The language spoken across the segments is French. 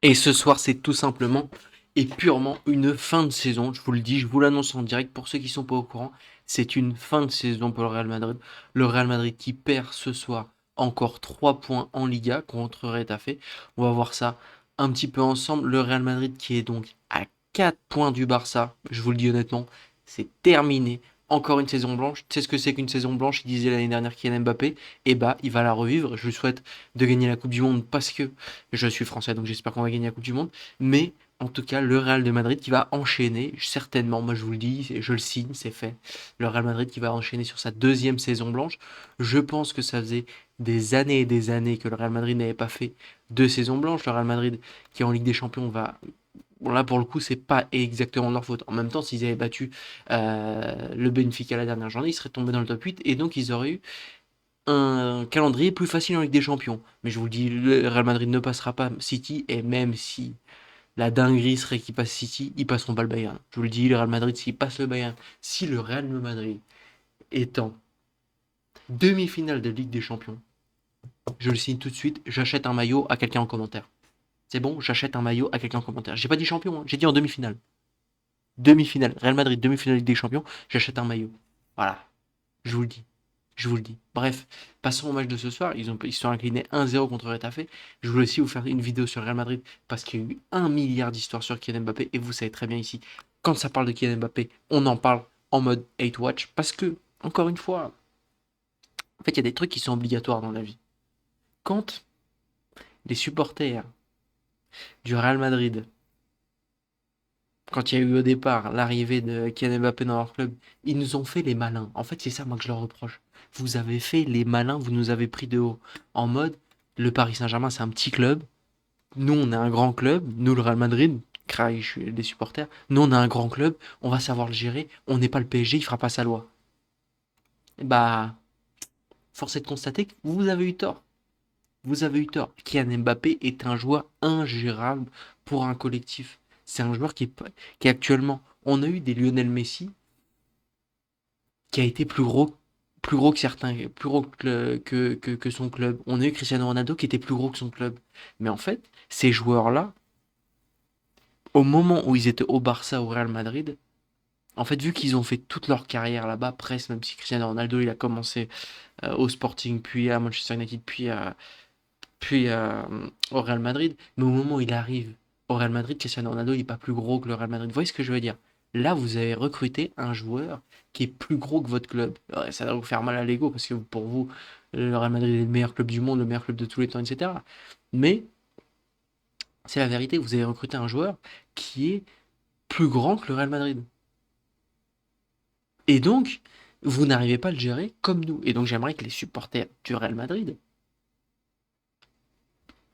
Et ce soir, c'est tout simplement et purement une fin de saison. Je vous le dis, je vous l'annonce en direct pour ceux qui sont pas au courant. C'est une fin de saison pour le Real Madrid. Le Real Madrid qui perd ce soir encore 3 points en Liga contre Retafe. On va voir ça un petit peu ensemble. Le Real Madrid qui est donc à 4 points du Barça. Je vous le dis honnêtement, c'est terminé. Encore une saison blanche. Tu sais ce que c'est qu'une saison blanche? Il disait l'année dernière Kylian Mbappé. Et bah, il va la revivre. Je lui souhaite de gagner la Coupe du Monde parce que je suis français, donc j'espère qu'on va gagner la Coupe du Monde. Mais en tout cas, le Real de Madrid qui va enchaîner, certainement, moi je vous le dis, je le signe, c'est fait. Le Real Madrid qui va enchaîner sur sa deuxième saison blanche. Je pense que ça faisait des années et des années que le Real Madrid n'avait pas fait deux saisons blanches. Le Real Madrid qui est en Ligue des Champions va... Bon là pour le coup c'est pas exactement leur faute. En même temps s'ils avaient battu le Benfica la dernière journée, ils seraient tombés dans le top 8 et donc ils auraient eu un calendrier plus facile en Ligue des Champions. Mais je vous le dis, le Real Madrid ne passera pas City, et même si la dinguerie serait qu'ils passent City, ils passeront pas le Bayern. Je vous le dis, le Real Madrid, s'il passe le Bayern, si le Real Madrid est en demi-finale de Ligue des Champions, je le signe tout de suite, j'achète un maillot à quelqu'un en commentaire. C'est bon, j'achète un maillot à quelqu'un en commentaire. J'ai pas dit champion, hein, j'ai dit en demi-finale. Demi-finale, Real Madrid, demi-finale Ligue des Champions, j'achète un maillot. Voilà, je vous le dis. Je vous le dis. Bref, passons au match de ce soir. Ils se sont inclinés 1-0 contre Retafe. Je voulais aussi vous faire une vidéo sur Real Madrid parce qu'il y a eu un milliard d'histoires sur Kylian Mbappé. Et vous savez très bien ici, quand ça parle de Kylian Mbappé, on en parle en mode hate watch. Parce que, encore une fois, en fait, il y a des trucs qui sont obligatoires dans la vie. Quand les supporters du Real Madrid, quand il y a eu au départ l'arrivée de Kylian Mbappé dans leur club, ils nous ont fait les malins. En fait, c'est ça, moi, que je leur reproche. Vous avez fait les malins, vous nous avez pris de haut. En mode, le Paris Saint-Germain, c'est un petit club. Nous, on est un grand club. Nous, le Real Madrid, craï, je suis des supporters. Nous, on a un grand club. On va savoir le gérer. On n'est pas le PSG, il fera pas sa loi. Et bah, force est de constater que vous avez eu tort. Vous avez eu tort. Kylian Mbappé est un joueur ingérable pour un collectif. C'est un joueur qui est actuellement. On a eu des Lionel Messi qui a été plus gros que certains, plus gros que son club. On a eu Cristiano Ronaldo qui était plus gros que son club. Mais en fait, ces joueurs-là, au moment où ils étaient au Barça, au Real Madrid, en fait, vu qu'ils ont fait toute leur carrière là-bas, presque, même si Cristiano Ronaldo, il a commencé au Sporting, puis à Manchester United, puis au Real Madrid, mais au moment où il arrive au Real Madrid, Cristiano Ronaldo, il n'est pas plus gros que le Real Madrid. Vous voyez ce que je veux dire? Là, vous avez recruté un joueur qui est plus gros que votre club. Ouais, ça va vous faire mal à l'ego, parce que pour vous, le Real Madrid est le meilleur club du monde, le meilleur club de tous les temps, etc. Mais c'est la vérité, vous avez recruté un joueur qui est plus grand que le Real Madrid. Et donc, vous n'arrivez pas à le gérer comme nous. Et donc, j'aimerais que les supporters du Real Madrid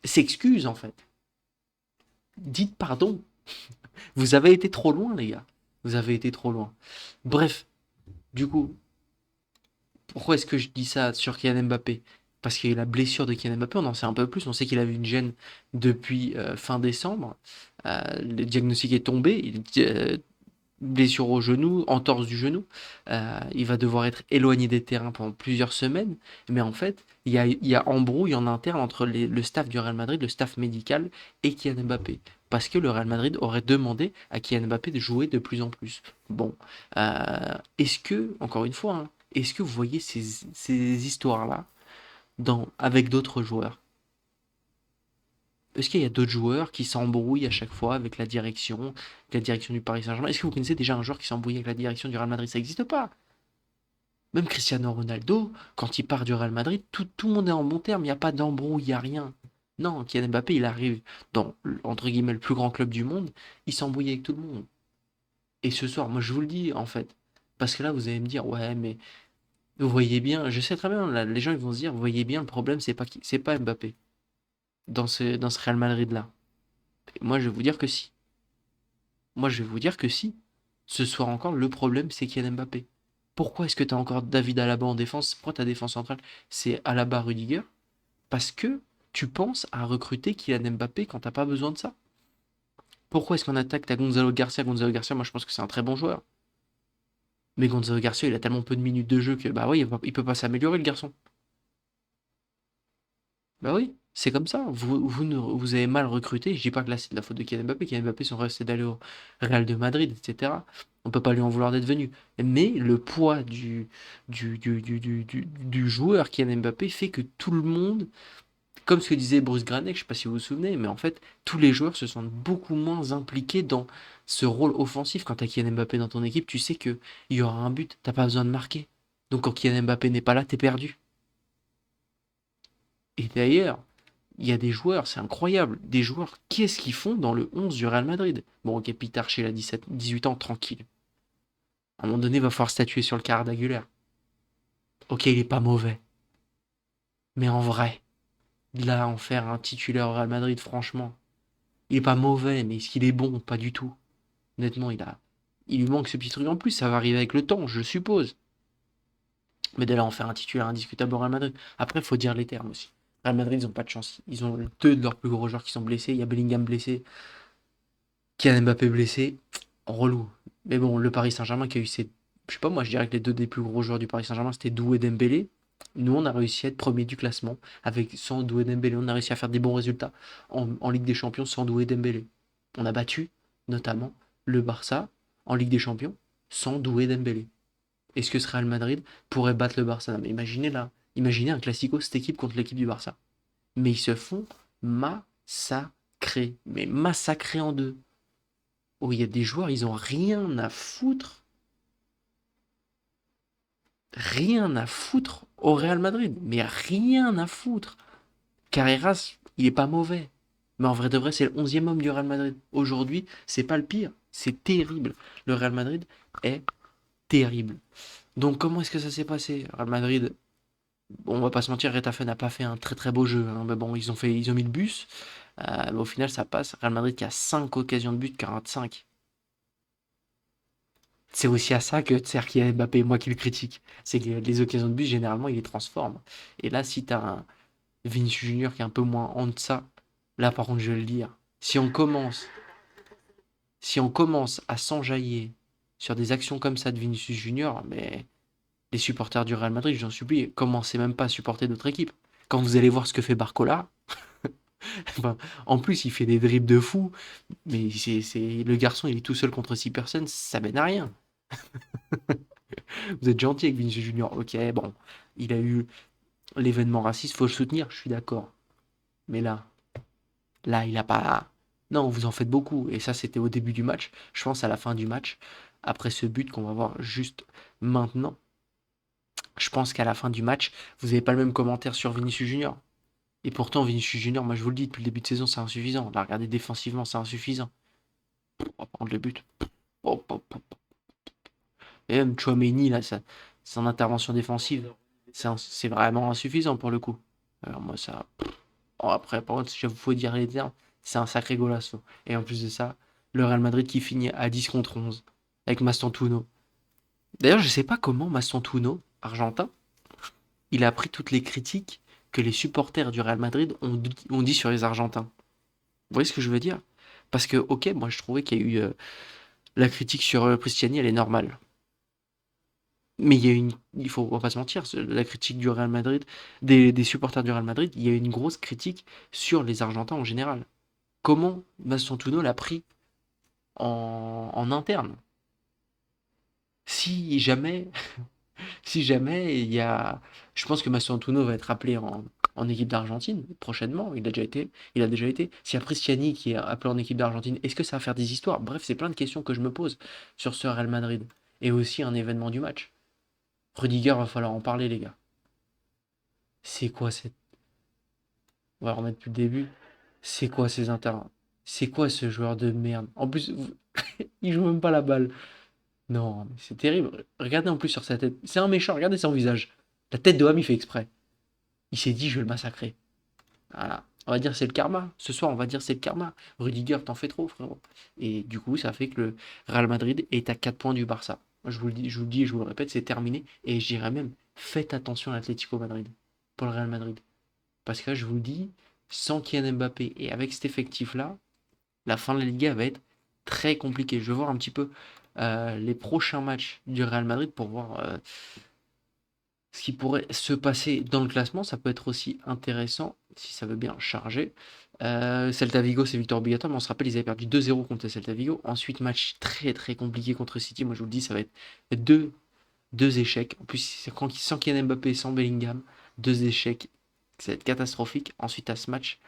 s'excusent, en fait. Dites pardon. Vous avez été trop loin, les gars. Vous avez été trop loin. Bref, du coup, pourquoi est-ce que je dis ça sur Kylian Mbappé? Parce qu'il y a eu la blessure de Kylian Mbappé, on en sait un peu plus. On sait qu'il avait une gêne depuis fin décembre. Le diagnostic est tombé. Blessure au genou, entorse du genou. Il va devoir être éloigné des terrains pendant plusieurs semaines. Mais en fait, il y a embrouille en interne entre le staff du Real Madrid, le staff médical et Kylian Mbappé. Parce que le Real Madrid aurait demandé à Kylian Mbappé de jouer de plus en plus. Bon, est-ce que, encore une fois, hein, est-ce que vous voyez ces histoires-là avec d'autres joueurs? Est-ce qu'il y a d'autres joueurs qui s'embrouillent à chaque fois avec la direction du Paris Saint-Germain? Est-ce que vous connaissez déjà un joueur qui s'embrouille avec la direction du Real Madrid? Ça n'existe pas. Même Cristiano Ronaldo, quand il part du Real Madrid, tout le monde est en bon terme, il n'y a pas d'embrouille, il n'y a rien. Non, Kylian Mbappé, il arrive dans, entre guillemets, le plus grand club du monde, il s'embrouille avec tout le monde. Et ce soir, moi je vous le dis, en fait, parce que là, vous allez me dire, ouais, mais vous voyez bien, je sais très bien, là, les gens ils vont se dire, vous voyez bien, le problème, c'est pas Mbappé dans ce Real Madrid-là. Moi, je vais vous dire que si. Moi, je vais vous dire que si. Ce soir encore, le problème, c'est Kylian Mbappé. Pourquoi est-ce que tu as encore David Alaba en défense? Pourquoi ta défense centrale, c'est Alaba Rudiger? Parce que tu penses à recruter Kylian Mbappé quand t'as pas besoin de ça. Pourquoi est-ce qu'on attaque ta Gonzalo Garcia? Gonzalo Garcia, moi je pense que c'est un très bon joueur. Mais Gonzalo Garcia, il a tellement peu de minutes de jeu que bah oui, il peut pas s'améliorer le garçon. Bah oui. C'est comme ça. Vous avez mal recruté. Je dis pas que là, c'est de la faute de Kylian Mbappé. Kylian Mbappé sont restés d'aller au Real de Madrid, etc. On peut pas lui en vouloir d'être venu. Mais le poids du joueur Kylian Mbappé fait que tout le monde, comme ce que disait Bruce Granek, je sais pas si vous vous souvenez, mais en fait, tous les joueurs se sentent beaucoup moins impliqués dans ce rôle offensif. Quand tu as Kylian Mbappé dans ton équipe, tu sais qu'il y aura un but, t'as pas besoin de marquer. Donc quand Kylian Mbappé n'est pas là, t'es perdu. Et d'ailleurs, il y a des joueurs, c'est incroyable, des joueurs, qu'est-ce qu'ils font dans le 11 du Real Madrid? Bon, ok, Peter Chez a 18 ans, tranquille. À un moment donné, il va falloir statuer sur le carré d'Aguilar. Ok, il est pas mauvais. Mais en vrai, là, en faire un titulaire au Real Madrid, franchement, il est pas mauvais, mais est-ce qu'il est bon? Pas du tout. Honnêtement, il lui manque ce petit truc en plus, ça va arriver avec le temps, je suppose. Mais dès là, en faire un titulaire indiscutable au Real Madrid. Après, il faut dire les termes aussi. Real Madrid, ils ont pas de chance. Ils ont deux de leurs plus gros joueurs qui sont blessés. Il y a Bellingham blessé, Kylian Mbappé blessé, relou. Mais bon, le Paris Saint-Germain qui a eu ses... Je sais pas, moi je dirais que les deux des plus gros joueurs du Paris Saint-Germain, c'était Doué et Dembélé. Nous, on a réussi à être premier du classement avec sans Doué et Dembélé. On a réussi à faire des bons résultats en Ligue des Champions sans Doué et Dembélé. On a battu, notamment, le Barça en Ligue des Champions sans Doué et Dembélé. Est-ce que ce Real Madrid pourrait battre le Barça? Non, mais imaginez là, imaginez un classico, cette équipe contre l'équipe du Barça. Mais ils se font massacrer. Mais massacrer en deux. Oh, il y a des joueurs, ils ont rien à foutre au Real Madrid, mais rien à foutre. Carreras, il est pas mauvais, mais en vrai de vrai, c'est le 11e homme du Real Madrid. Aujourd'hui, c'est pas le pire, c'est terrible. Le Real Madrid est terrible. Donc comment est-ce que ça s'est passé? Real Madrid, bon, on va pas se mentir, Retafe n'a pas fait un très très beau jeu, hein. Mais bon, ils ont mis le bus, mais au final ça passe. Real Madrid qui a 5 occasions de but, 45. C'est aussi à ça que sert Kylian Mbappé, moi qui le critique. C'est que les occasions de but, généralement, il les transforme. Et là, si t'as un Vinicius Junior qui est un peu moins en deçà, là, par contre, je vais le dire. Si on commence, si on commence à s'enjailler sur des actions comme ça de Vinicius Junior, mais les supporters du Real Madrid, j'en supplie, commencez même pas à supporter d'autres équipes. Quand vous allez voir ce que fait Barcola, enfin, en plus, il fait des dribbles de fou, mais le garçon, il est tout seul contre 6 personnes, ça mène à rien. Vous êtes gentil avec Vinicius Junior, ok, bon, il a eu l'événement raciste, faut le soutenir, je suis d'accord. Mais là, il a pas. Non, vous en faites beaucoup. Et ça, c'était au début du match. Je pense à la fin du match, après ce but qu'on va voir juste maintenant. Je pense qu'à la fin du match, vous n'avez pas le même commentaire sur Vinicius Junior. Et pourtant, Vinicius Junior, moi je vous le dis, depuis le début de saison, c'est insuffisant. La regarder défensivement, c'est insuffisant. On va prendre le but. Hop, hop, hop. Et même Chouameni, là, son intervention défensive, c'est vraiment insuffisant pour le coup. Alors moi, ça. Bon, après, par contre, si il faut dire les termes, c'est un sacré golasso. Et en plus de ça, le Real Madrid qui finit à 10 contre 11 avec Mastantuono. D'ailleurs, je sais pas comment Mastantuono, argentin, il a pris toutes les critiques que les supporters du Real Madrid ont dit sur les Argentins. Vous voyez ce que je veux dire? Parce que, ok, moi je trouvais qu'il y a eu la critique sur Cristiani, elle est normale. Mais il y a une, on va pas se mentir, la critique du Real Madrid, des supporters du Real Madrid, il y a une grosse critique sur les Argentins en général. Comment Mastantuono l'a pris en interne? Si jamais, si jamais il y a, je pense que Mastantuono va être appelé en équipe d'Argentine prochainement. Il a déjà été. S'il y a Cristiani qui est appelé en équipe d'Argentine, est-ce que ça va faire des histoires? Bref, c'est plein de questions que je me pose sur ce Real Madrid et aussi un événement du match. Rudiger, va falloir en parler, les gars. C'est quoi cette, on va remettre depuis le début. C'est quoi ces inter, c'est quoi ce joueur de merde? En plus, il joue même pas la balle. Non, mais c'est terrible. Regardez en plus sur sa tête. C'est un méchant, regardez son visage. La tête de Ham, il fait exprès. Il s'est dit, je vais le massacrer. Voilà. On va dire c'est le karma. Ce soir, on va dire c'est le karma. Rudiger, t'en fais trop, frérot. Et du coup, ça fait que le Real Madrid est à 4 points du Barça. Moi, je vous le dis et je vous le répète, c'est terminé. Et je dirais même, faites attention à l'Atlético Madrid. Pour le Real Madrid. Parce que là, je vous le dis, sans Kylian Mbappé et avec cet effectif-là, la fin de la Liga va être très compliquée. Je vais voir un petit peu les prochains matchs du Real Madrid pour voir ce qui pourrait se passer dans le classement. Ça peut être aussi intéressant. si ça veut bien charger. Celta Vigo, c'est victoire obligatoire, mais on se rappelle, ils avaient perdu 2-0 contre Celta Vigo. Ensuite, match très très compliqué contre City. Moi, je vous le dis, ça va être deux, deux échecs. En plus, sans Kylian Mbappé et sans Bellingham, deux échecs. Ça va être catastrophique. Ensuite, à ce match,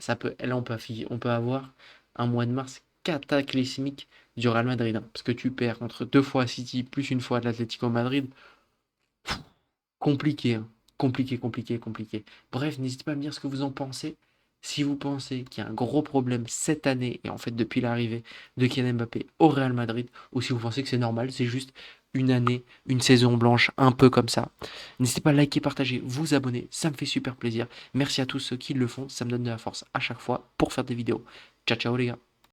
là, on peut avoir un mois de mars cataclysmique du Real Madrid, hein, parce que tu perds contre 2 fois City, plus une fois l'Atlético Madrid. Compliqué, hein. Compliqué, compliqué, compliqué. Bref, n'hésitez pas à me dire ce que vous en pensez. Si vous pensez qu'il y a un gros problème cette année, et en fait depuis l'arrivée de Kylian Mbappé au Real Madrid, ou si vous pensez que c'est normal, c'est juste une année, une saison blanche, un peu comme ça. N'hésitez pas à liker, partager, vous abonner, ça me fait super plaisir. Merci à tous ceux qui le font, ça me donne de la force à chaque fois pour faire des vidéos. Ciao, ciao les gars.